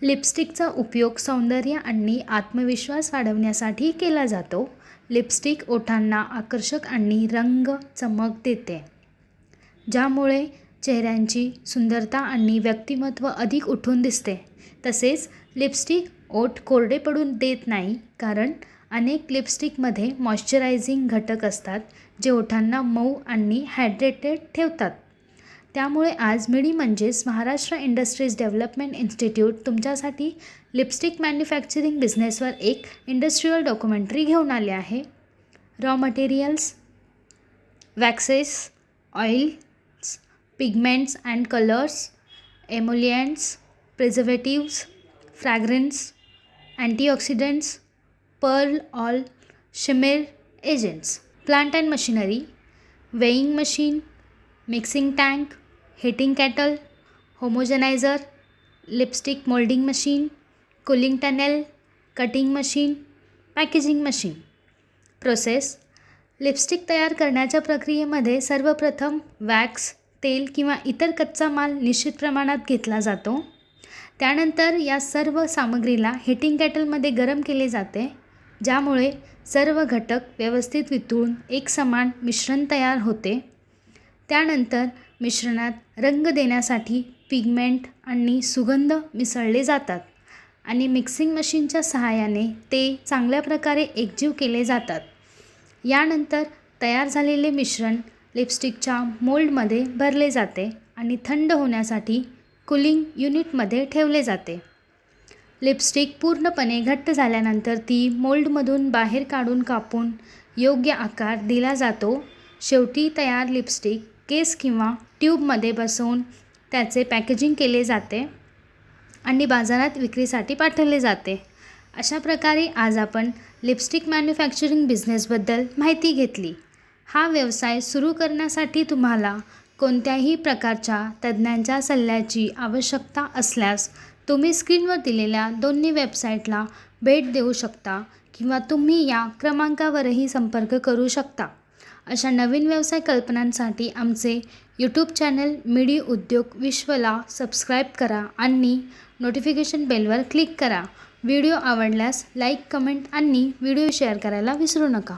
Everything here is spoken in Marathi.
लिपस्टिकचा उपयोग सौंदर्य आणि आत्मविश्वास वाढवण्यासाठी केला जातो. लिपस्टिक ओठांना आकर्षक आणि रंग चमक देते, ज्यामुळे चेहऱ्याची सुंदरता आणि व्यक्तिमत्व अधिक उठून दिसते. तसेच लिपस्टिक ओठ कोरडे पडू देत नाही, कारण अनेक लिपस्टिकमध्ये मॉइश्चरायझिंग घटक असतात जे ओठांना मऊ आणि हायड्रेटेड ठेवतात. त्यामुळे आज मिडी म्हणजेच महाराष्ट्र इंडस्ट्रीज डेव्हलपमेंट इन्स्टिट्यूट तुमच्यासाठी लिपस्टिक मॅन्युफॅक्चरिंग बिझनेसवर एक इंडस्ट्रियल डॉक्युमेंटरी घेऊन आले आहे. Raw materials, waxes, oils, pigments and colours, emollients, preservatives, fragrance, antioxidants, pearl all shimmer agents, plant and machinery, weighing machine, mixing tank, heating kettle, homogeniser, lipstick moulding machine, cooling tunnel, cutting machine, packaging machine. Process: lipstick तयार करण्याच्या प्रक्रियेमध्ये सर्वप्रथम वॅक्स, तेल किंवा इतर कच्चा माल निश्चित प्रमाणात घेतला जातो. त्यानंतर या सर्व सामग्रीला हीटिंग केटलमध्ये गरम केले जाते, ज्यामुळे सर्व घटक व्यवस्थित वितळून एकसमान मिश्रण तयार होते. त्यानंतर मिश्रणात रंग देण्यासाठी पिगमेंट आणि सुगंध मिसळले जातात आणि मिक्सिंग मशीनच्या सहाय्याने ते चांगल्या प्रकारे एकजीव केले जातात. यानंतर तयार झालेले मिश्रण लिपस्टिकच्या मोल्डमध्ये भरले जाते आणि थंड होण्यासाठी कूलिंग युनिटमध्ये ठेवले जाते. लिपस्टिक पूर्णपणे घट्ट झाल्यानंतर ती मोल्डमधून बाहेर काढून कापून योग्य आकार दिला जातो. शेवटी तयार लिपस्टिक केस किंवा ट्यूबमध्ये बसवून त्याचे पॅकेजिंग केले जाते आणि बाजारात विक्रीसाठी पाठवले जाते. अशा प्रकारे आज आपण लिपस्टिक मॅन्युफॅक्चरिंग बिझनेसबद्दल माहिती घेतली. हा व्यवसाय सुरू करण्यासाठी तुम्हाला कोणत्याही प्रकारच्या तज्ज्ञांच्या सल्ल्याची आवश्यकता असल्यास तुम्ही स्क्रीनवर दिलेल्या दोन्ही वेबसाईटला भेट देऊ शकता किंवा तुम्ही या क्रमांकावरही संपर्क करू शकता. अशा नवीन व्यवसाय कल्पनांसाठी आमचे यूट्यूब चॅनल मिडी उद्योग विश्वला सबस्क्राईब करा आणि नोटिफिकेशन बेलवर क्लिक करा. व्हिडिओ आवडल्यास लाईक, कमेंट आणि व्हिडिओ शेअर करायला विसरू नका.